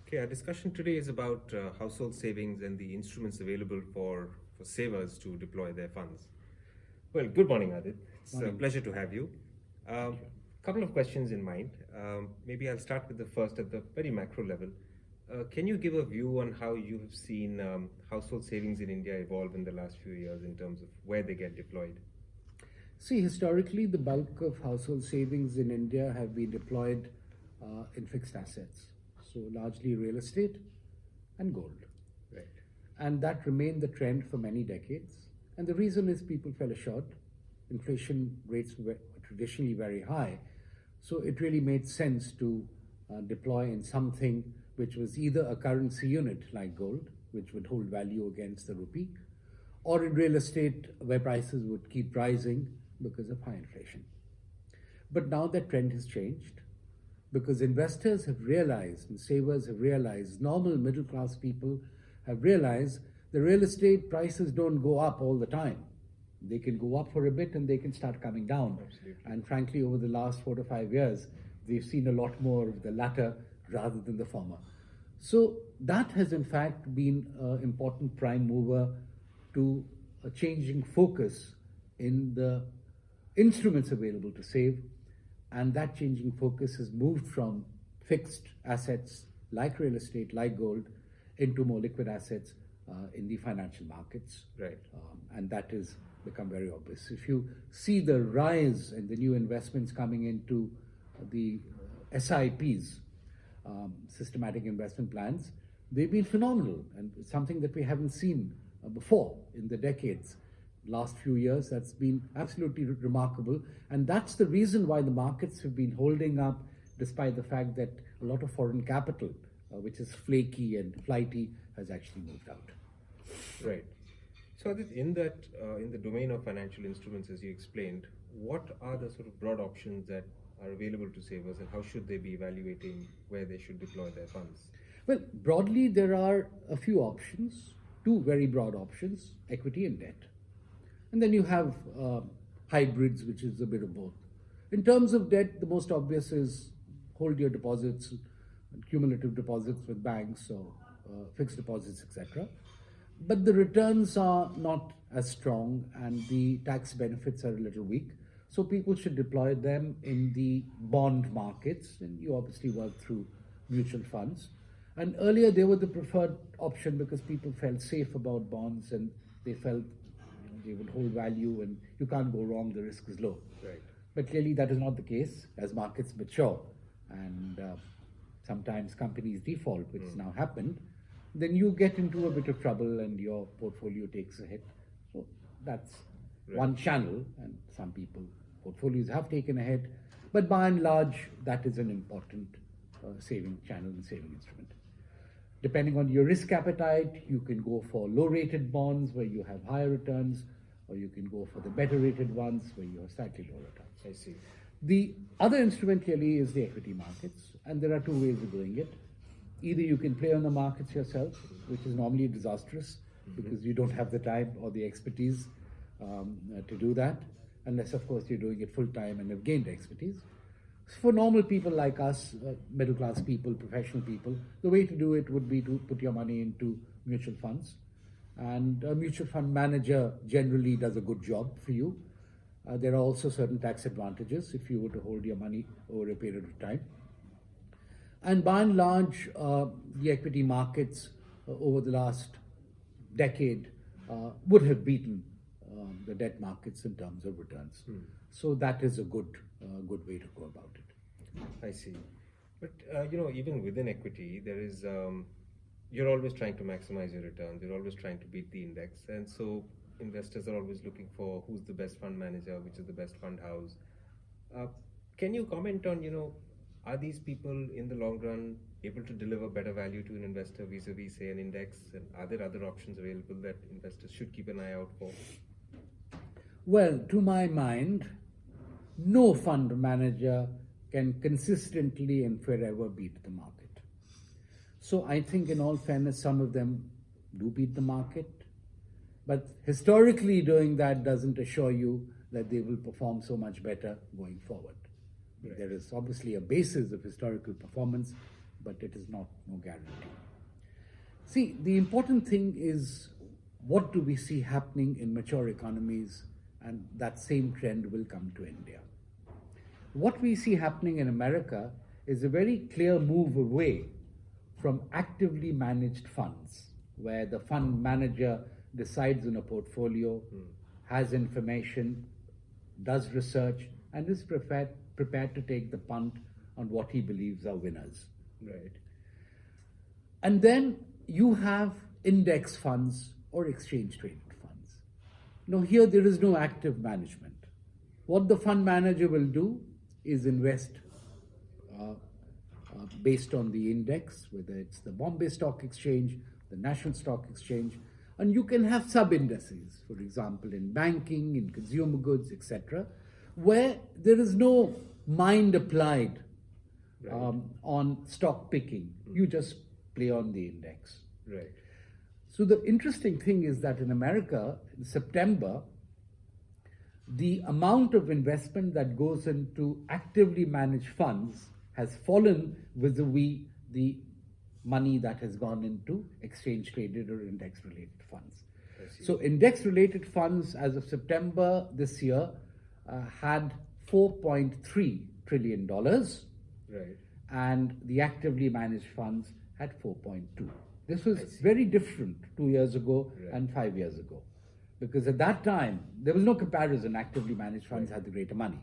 Okay, our discussion today is about household savings and the instruments available for savers to deploy their funds. Well, good morning, Adit. It's a Morning. pleasure to have you. A Thank you. couple of questions in mind. Maybe I'll start with the first at the very macro level. Can you give a view on how you have seen household savings in India evolve in the last few years in terms of where they get deployed? See, historically, the bulk of household savings in India have been deployed in fixed assets, so largely real estate and gold. Right. And that remained the trend for many decades. And the reason is people fell short. Inflation rates were traditionally very high, so it really made sense to deploy in something which was either a currency unit like gold, which would hold value against the rupee, or in real estate where prices would keep rising because of high inflation. But now that trend has changed because investors have realized and savers have realized, normal middle class people have realized the real estate prices don't go up all the time. They can go up for a bit and they can start coming down. Absolutely. And frankly, over the last 4 to 5 years, they've seen a lot more of the latter rather than the former. So that has in fact been an important prime mover to a changing focus in the instruments available to save, and that changing focus has moved from fixed assets like real estate, like gold, into more liquid assets in the financial markets. Right. And that has become very obvious. If you see the rise in the new investments coming into the SIPs, systematic investment plans, they've been phenomenal, and it's something that we haven't seen before in the decades. Last few years, that's been absolutely remarkable, and that's the reason why the markets have been holding up despite the fact that a lot of foreign capital, which is flaky and flighty, has actually moved out. Right. So, Adit, in the domain of financial instruments, as you explained, what are the sort of broad options that are available to savers, and how should they be evaluating where they should deploy their funds? Well, broadly, there are a few options, two very broad options: equity and debt. And then you have hybrids, which is a bit of both. In terms of debt, the most obvious is hold your deposits, cumulative deposits with banks or fixed deposits, etc. But the returns are not as strong and the tax benefits are a little weak. So people should deploy them in the bond markets, and you obviously work through mutual funds. And earlier they were the preferred option because people felt safe about bonds and they felt they would hold value and you can't go wrong, the risk is low. Right. But clearly that is not the case as markets mature and sometimes companies default, which has now happened. Then you get into a bit of trouble and your portfolio takes a hit. So that's one channel, and some people portfolios have taken a hit, but by and large that is an important saving channel and saving instrument. Depending on your risk appetite, you can go for low rated bonds where you have higher returns, or you can go for the better rated ones where you have slightly lower returns. I see. The other instrument clearly is the equity markets, and there are two ways of doing it. Either you can play on the markets yourself, which is normally disastrous because you don't have the time or the expertise to do that, unless of course you're doing it full time and have gained expertise. For normal people like us, middle class people, professional people, the way to do it would be to put your money into mutual funds. And a mutual fund manager generally does a good job for you. There are also certain tax advantages if you were to hold your money over a period of time. And by and large, the equity markets over the last decade would have beaten the debt markets in terms of returns. So that is a good way to go about it. I see. But even within equity, there is you're always trying to maximize your returns. You're always trying to beat the index, and so investors are always looking for who's the best fund manager, which is the best fund house. Can you comment on are these people in the long run able to deliver better value to an investor vis-a-vis, say, an index? And are there other options available that investors should keep an eye out for? Well, to my mind, no fund manager can consistently and forever beat the market. So I think in all fairness, some of them do beat the market, but historically doing that doesn't assure you that they will perform so much better going forward. Right. There is obviously a basis of historical performance, but it is not no guarantee. See, the important thing is what do we see happening in mature economies, and that same trend will come to India. What we see happening in America is a very clear move away from actively managed funds, where the fund manager decides on a portfolio, has information, does research, and is prepared to take the punt on what he believes are winners. Right. And then you have index funds or exchange traded funds. Now, here there is no active management. What the fund manager will do is invest based on the index, whether it's the Bombay Stock Exchange, the National Stock Exchange, and you can have sub-indices, for example, in banking, in consumer goods, etc., where there is no mind applied on stock picking. You just play on the index. Right. So the interesting thing is that in America, in September, the amount of investment that goes into actively managed funds has fallen vis-a-vis the money that has gone into exchange traded or index related funds. So index related funds as of September this year had $4.3 trillion, Right. and the actively managed funds had 4.2. This was very different 2 years ago and 5 years ago, because at that time there was no comparison. Actively managed funds had the greater money.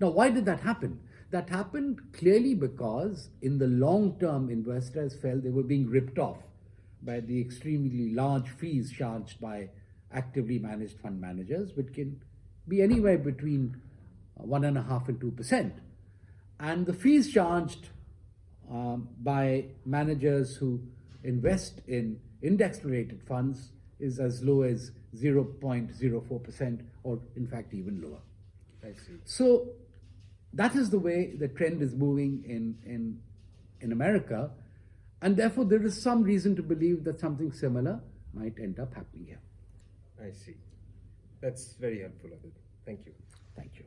Now, why did that happen? That happened clearly because in the long term, investors felt they were being ripped off by the extremely large fees charged by actively managed fund managers, which can be anywhere between 1.5% and 2%. And the fees charged by managers who invest in index-related funds is as low as 0.04%, or in fact even lower. I see. So that is the way the trend is moving in America, and therefore there is some reason to believe that something similar might end up happening here. I see. That's very helpful, Adit. Thank you. Thank you.